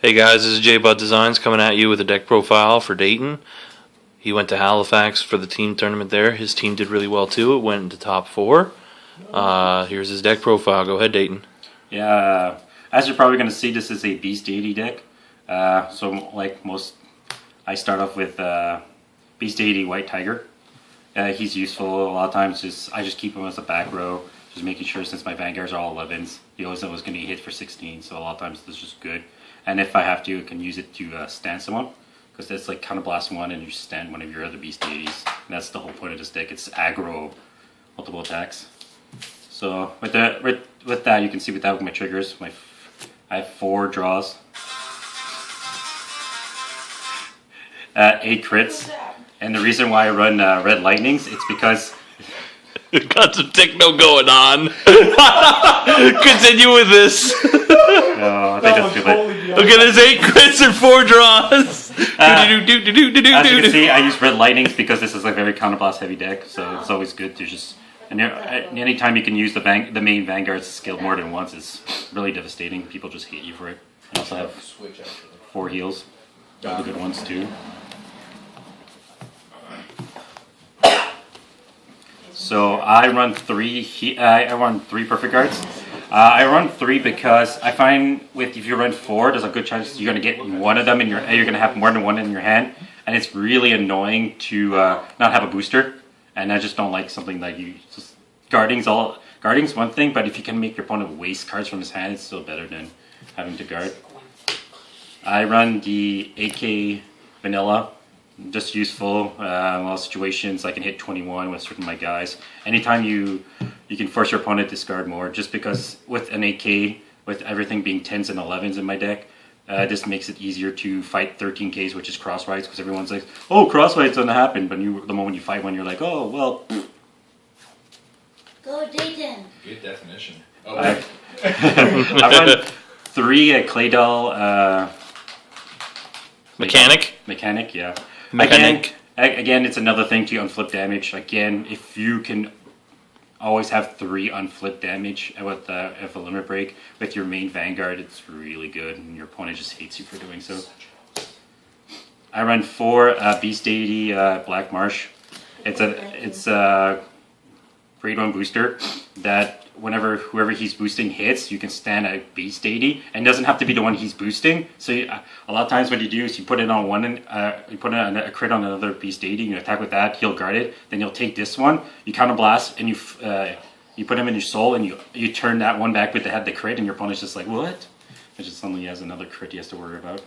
Hey guys, this is J Bud Designs coming at you with a deck profile for Dayton. He went to Halifax for the team tournament there. His team did really well too. It went into top 4. Here's his deck profile. Go ahead, Dayton. Yeah, as you're probably going to see, this is a Beast Deity deck. So like most, I start off with Beast Deity White Tiger. He's useful a lot of times. I just keep him as a back row, just making sure since my Vanguards are all 11s, he always knows going to hit for 16. So a lot of times this is just good. And if I have to, I can use it to stand someone, because that's like Counterblast 1 and you stand one of your other Beast Deities. And that's the whole point of this deck. It's aggro multiple attacks. So with that, you can see with my triggers, I have 4 draws, 8 crits, and the reason why I run Red Lightnings, it's because Got some techno going on. Continue with this. I think that's good. Okay, there's 8 crits and 4 draws. As you can see, I use Red Lightnings because this is a very counterblast heavy deck, so it's always good to just. And anytime you can use the main Vanguard's skill more than once, is really devastating. People just hate you for it. I also have 4 heals, all the good ones too. So I run 3. I run 3 perfect guards. I run 3 because I find if you run 4, there's a good chance you're gonna get one of them you're gonna have more than one in your hand, and it's really annoying to not have a booster. And I just don't like something like guarding's one thing, but if you can make your opponent waste cards from his hand, it's still better than having to guard. I run the AK vanilla. Just useful in a lot of situations. I can hit 21 with certain of my guys. Anytime you can force your opponent to discard more, just because with an AK, with everything being 10s and 11s in my deck, this makes it easier to fight 13Ks, which is cross rights, because everyone's like, oh, cross rights doesn't happen, but the moment you fight one, you're like, oh, well. Go Dayton. Good definition. Oh, I run 3 Clay Doll. Mechanic, yeah. Mechanic. Again, it's another thing to unflip damage. Again, if you can always have 3 unflip damage with a limit break with your main Vanguard, it's really good, and your opponent just hates you for doing so. I run 4 Beast Deity Black Marsh. It's a grade 1 booster that whenever whoever he's boosting hits, you can stand a Beast Deity, and it doesn't have to be the one he's boosting. So a lot of times what you do is you put it on one, you put a crit on another Beast Deity, you attack with that, he'll guard it, then you'll take this one, you counterblast, and you put him in your soul, and you turn that one back with the crit, and your opponent's just like, what? It just suddenly has another crit he has to worry about.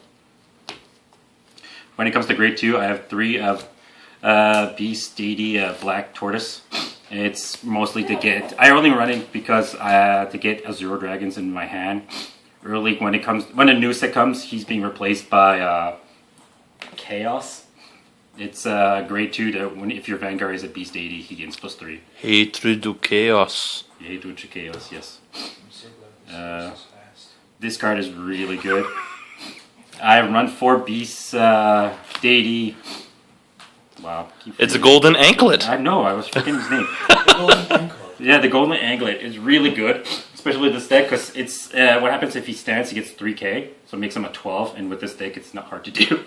When it comes to grade 2, I have 3 of Beast Deity Black Tortoise. It's mostly to get. I only run it because to get Azure Dragons in my hand. Early when a new set comes, he's being replaced by Chaos. It's grade 2 that if your Vanguard is a Beast Deity, he gains +3. Hatred to Chaos. Hatred to Chaos, yes. This card is really good. I run 4 Beast Deity. Wow. It's a golden anklet. I know, I was forgetting his name. The golden anklet. Yeah, the golden anklet is really good, especially with this deck, because it's what happens if he stands, he gets 3k, so it makes him a 12, and with this deck, it's not hard to do.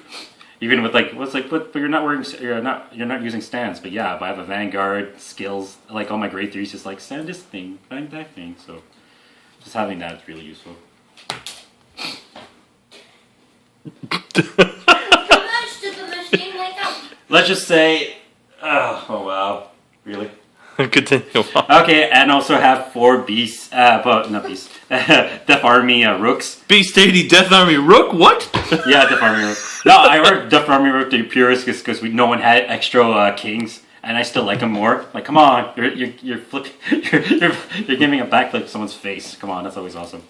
Even with but you're not using stands. But yeah, but I have a Vanguard skills, like all my grade 3s, just like stand this thing, bang that thing. So just having that is really useful. Let's just say, oh wow, really? Continue on. Okay, and also have 4 beasts, but not beasts, Death Army Rooks. Beast Deity Death Army Rook? What? Yeah, Death Army Rook. No, I heard Death Army Rook the purest because no one had extra kings, and I still like them more. Like, come on, you're you're giving a backflip to someone's face. Come on, that's always awesome.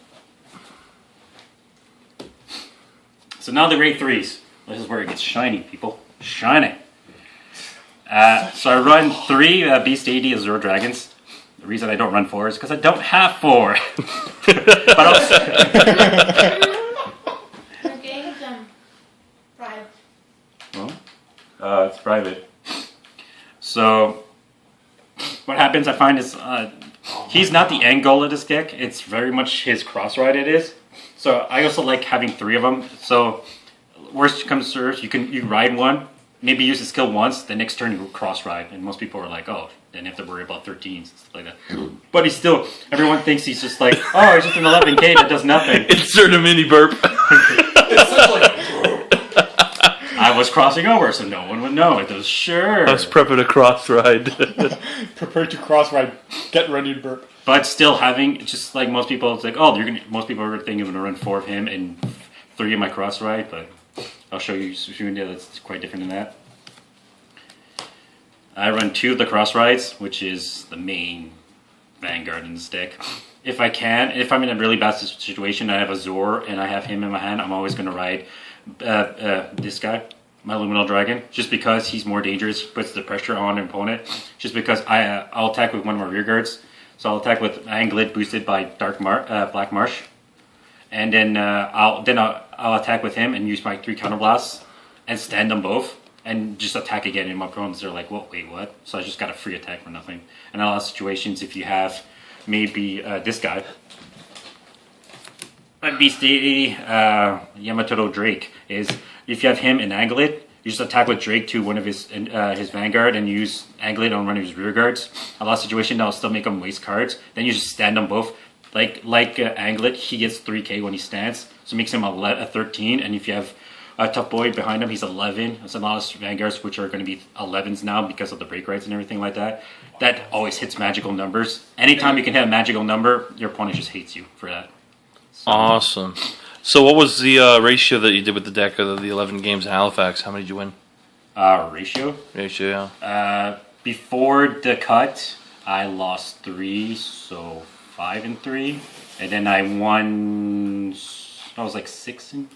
So now the grade 3s. This is where it gets shiny, people. Shiny. So I run 3 Beast Deity Azure Dragons. The reason I don't run 4 is because I don't have 4. But also, Okay, private. well, it's private. So what happens, I find, is he's not the end goal of this deck. It's very much his cross ride. It is. So I also like having 3 of them. So worst comes to worst, you ride one, maybe use the skill once, the next turn you cross ride, and most people are like, oh, then you have to worry about 13s and stuff like that. But he's still, everyone thinks he's just like, oh, he's just an 11K that does nothing. Insert a mini burp. It's such like I was crossing over, so no one would know. It does sure. I was prepping a cross ride. prepare to cross ride, get ready to burp. But still having, just like most people, it's like, oh, most people are thinking I'm going to run 4 of him and 3 of my cross ride, but I'll show you soon that's quite different than that. I run 2 of the cross rides, which is the main vanguard in this deck. If I can, if I'm in a really bad situation, I have a Zor and I have him in my hand, I'm always going to ride this guy, my Luminal Dragon, just because he's more dangerous, puts the pressure on an opponent, just because I'll attack with one of my rear guards. So I'll attack with Anglet boosted by Black Marsh, and then I'll attack with him and use my 3 counterblasts and stand them both and just attack again. And my opponents are like, "Well, wait, what?" So I just got a free attack for nothing. And a lot of situations, if you have maybe this guy, Beast Deity, Yamato Drake, is if you have him in Anglet, you just attack with Drake to one of his Vanguard and use Anglet on one of his rear guards. A lot of situations that'll still make him waste cards. Then you just stand them both. Like Anglet, he gets 3k when he stands, so it makes him a 13. And if you have a Tough Boy behind him, he's 11. There's a lot of Vanguards which are going to be 11s now because of the break rights and everything like that. That always hits magical numbers. Anytime you can hit a magical number, your opponent just hates you for that. So, Awesome. So what was the ratio that you did with the deck of the 11 games in Halifax? How many did you win? ratio? Ratio, yeah. Before the cut, I lost 3, so 5 and 3. And then I won, I was like 6 and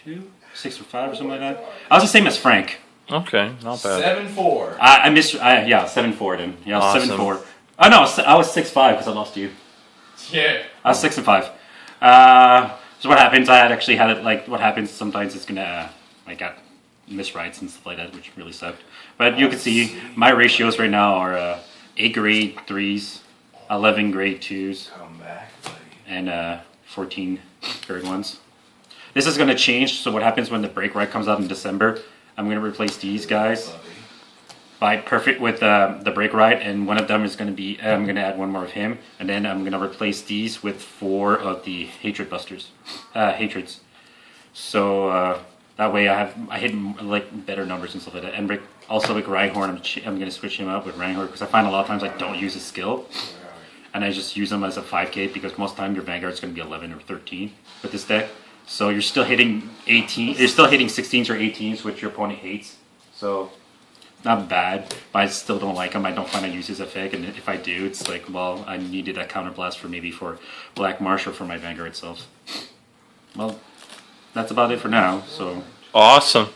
2? 6 or 5 or something like that. I was the same as Frank. Okay, not bad. 7-4. I missed, yeah, 7-4 then. Yeah, Awesome. 7-4. Oh no, I was 6-5 because I lost you. Yeah. I was 6 and 5. So what happens? I had actually had it like what happens. Sometimes it's gonna I got miswrites and stuff like that, which really sucked. But you can see my ratios right now are 8 grade 3s, 11 grade 2s, Come back, buddy. and 14 grade 1s. This is gonna change. So what happens when the break right comes out in December? I'm gonna replace these guys by perfect with the break right, and one of them is going to be I'm going to add one more of him, and then I'm going to replace these with 4 of the hatred busters, hatreds. So that way I hit like better numbers and stuff like that. And also with Rhyhorn, I'm going to switch him out with Rhyhorn because I find a lot of times I don't use his skill, and I just use them as a 5k because most of the time your Vanguard is going to be 11 or 13 with this deck. So you're still hitting 18, you're still hitting 16s or 18s, which your opponent hates. So not bad, but I still don't like him. I don't find I use his effect, and if I do, it's like, well, I needed that counterblast for maybe for Black Marsh or for my Vanguard itself. Well, that's about it for now, so. Awesome.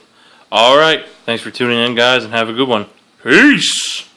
All right. Thanks for tuning in, guys, and have a good one. Peace.